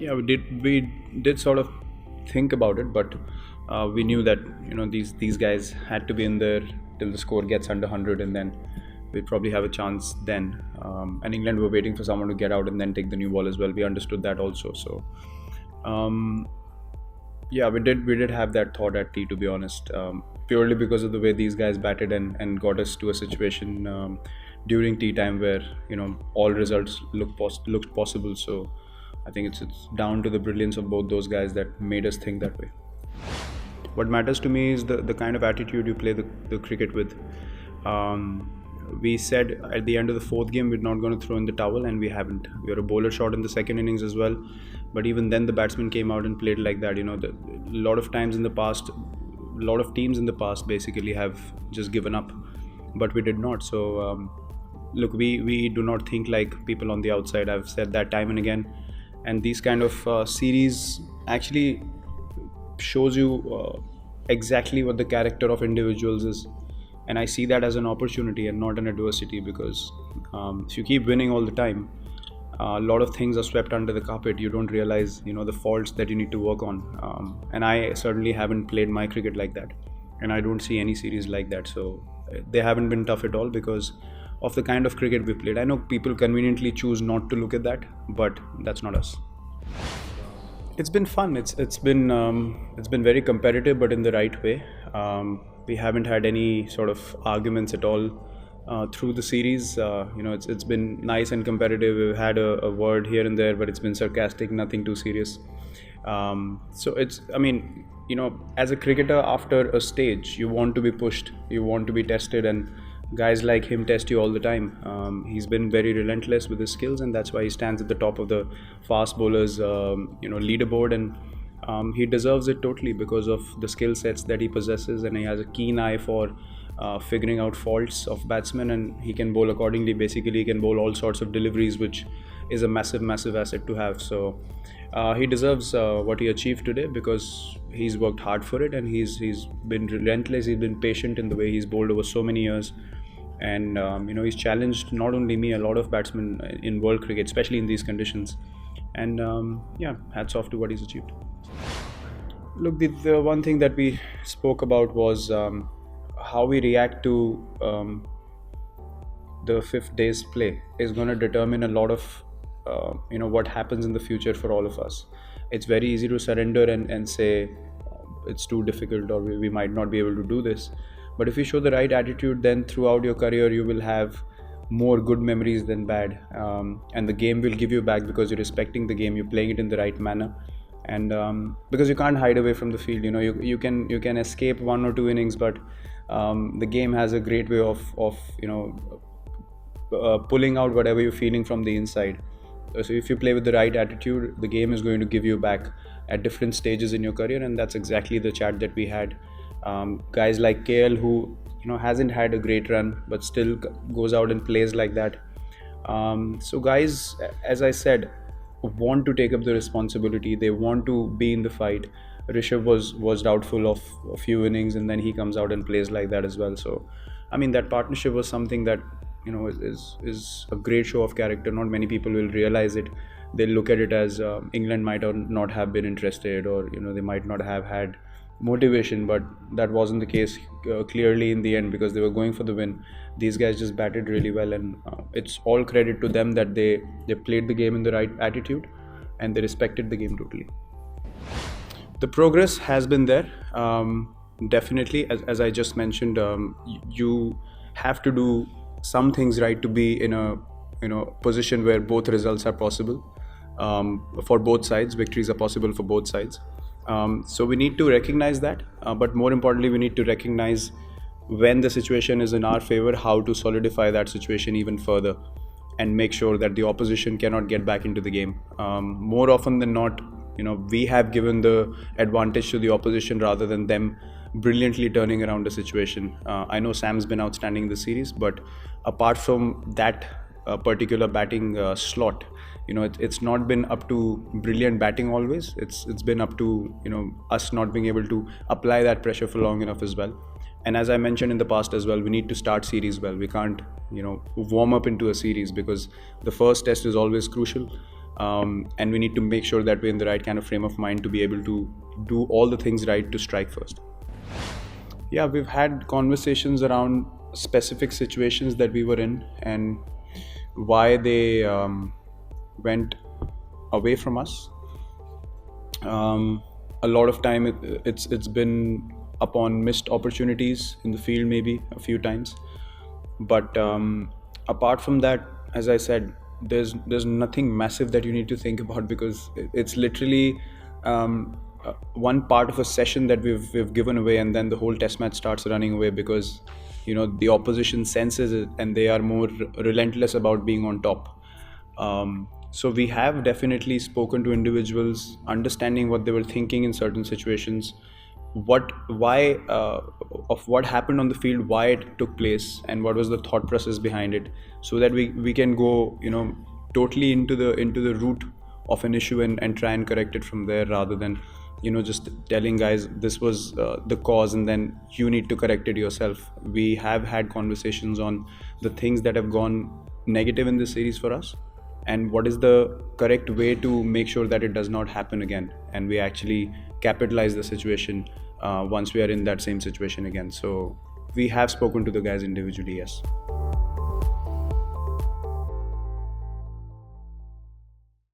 Yeah, we did sort of think about it, but we knew that these guys had to be in there till the score gets under 100, and then we'd probably have a chance then. And England were waiting for someone to get out and then take the new ball as well. We understood that also. So um, yeah, we did have that thought at tea, to be honest, purely because of the way these guys batted and got us to a situation during tea time where all results looked possible. So I think it's down to the brilliance of both those guys that made us think that way. What matters to me is the kind of attitude you play the cricket with. Um, we said at the end of the fourth game we're not going to throw in the towel, and we haven't. We were a bowler shot in the second innings as well, but even then the batsmen came out and played like that. A lot of times in the past, a lot of teams in the past basically have just given up, but we did not. So look, we do not think like people on the outside. I've said that time and again, and these kind of series actually shows you exactly what the character of individuals is, and I see that as an opportunity and not an adversity, because if you keep winning all the time, a lot of things are swept under the carpet. You don't realize the faults that you need to work on, and I certainly haven't played my cricket like that, and I don't see any series like that. So they haven't been tough at all because of the kind of cricket we played. I know people conveniently choose not to look at that, but that's not us. It's been fun. It's been very competitive, but in the right way. We haven't had any sort of arguments at all through the series. It's been nice and competitive. We've had a word here and there, but it's been sarcastic, nothing too serious. So as a cricketer, after a stage, you want to be pushed, you want to be tested, and guys like him test you all the time. He's been very relentless with his skills, and that's why he stands at the top of the fast bowlers leaderboard, and he deserves it totally because of the skill sets that he possesses, and he has a keen eye for figuring out faults of batsmen, and he can bowl accordingly. Basically, he can bowl all sorts of deliveries, which is a massive asset to have. So he deserves what he achieved today because he's worked hard for it, and he's been relentless. He's been patient in the way he's bowled over so many years, and he's challenged not only me, a lot of batsmen in world cricket, especially in these conditions. And hats off to what he's achieved. Look, the one thing that we spoke about was how we react to the fifth day's play is going to determine a lot of what happens in the future for all of us. It's very easy to surrender and say it's too difficult, or we might not be able to do this. But if you show the right attitude, then throughout your career you will have more good memories than bad, and the game will give you back because you're respecting the game, you're playing it in the right manner, and because you can't hide away from the field. You can escape one or two innings, but the game has a great way of pulling out whatever you're feeling from the inside. So if you play with the right attitude, the game is going to give you back at different stages in your career, and that's exactly the chat that we had. Guys like KL, who hasn't had a great run but still goes out and plays like that. So guys, as I said, want to take up the responsibility. They want to be in the fight. Rishabh was doubtful of a few innings, and then he comes out and plays like that as well. So that partnership was something that is a great show of character. Not many people will realize it. They'll look at it as England might or not have been interested, or they might not have had motivation, but that wasn't the case clearly in the end, because they were going for the win. These guys just batted really well, and it's all credit to them that they played the game in the right attitude and they respected the game totally. The progress has been there, definitely. As I just mentioned, you have to do some things right to be in a position where both results are possible for both sides. Victories are possible for both sides. So we need to recognize that, but more importantly, we need to recognize when the situation is in our favor, how to solidify that situation even further and make sure that the opposition cannot get back into the game. More often than not, we have given the advantage to the opposition rather than them brilliantly turning around the situation. I know Sam's been outstanding in the series, but apart from that particular batting slot, it's not been up to brilliant batting always. It's been up to us not being able to apply that pressure for long enough as well. And as I mentioned in the past as well, we need to start series well. We can't warm up into a series, because the first test is always crucial. and we need to make sure that we're in the right kind of frame of mind to be able to do all the things right to strike first. Yeah, we've had conversations around specific situations that we were in and why they went away from us. A lot of time it's been upon missed opportunities in the field, maybe a few times. But apart from that, as I said, there's nothing massive that you need to think about, because it's literally one part of a session that we've given away, and then the whole test match starts running away because the opposition senses it and they are more relentless about being on top. So we have definitely spoken to individuals, understanding what they were thinking in certain situations, why of what happened on the field, why it took place, and what was the thought process behind it, so that we can go totally into the root of an issue and try and correct it from there, rather than just telling guys this was the cause and then you need to correct it yourself. We have had conversations on the things that have gone negative in this series for us, and what is the correct way to make sure that it does not happen again, and we actually capitalize the situation once we are in that same situation again. So we have spoken to the guys individually, yes.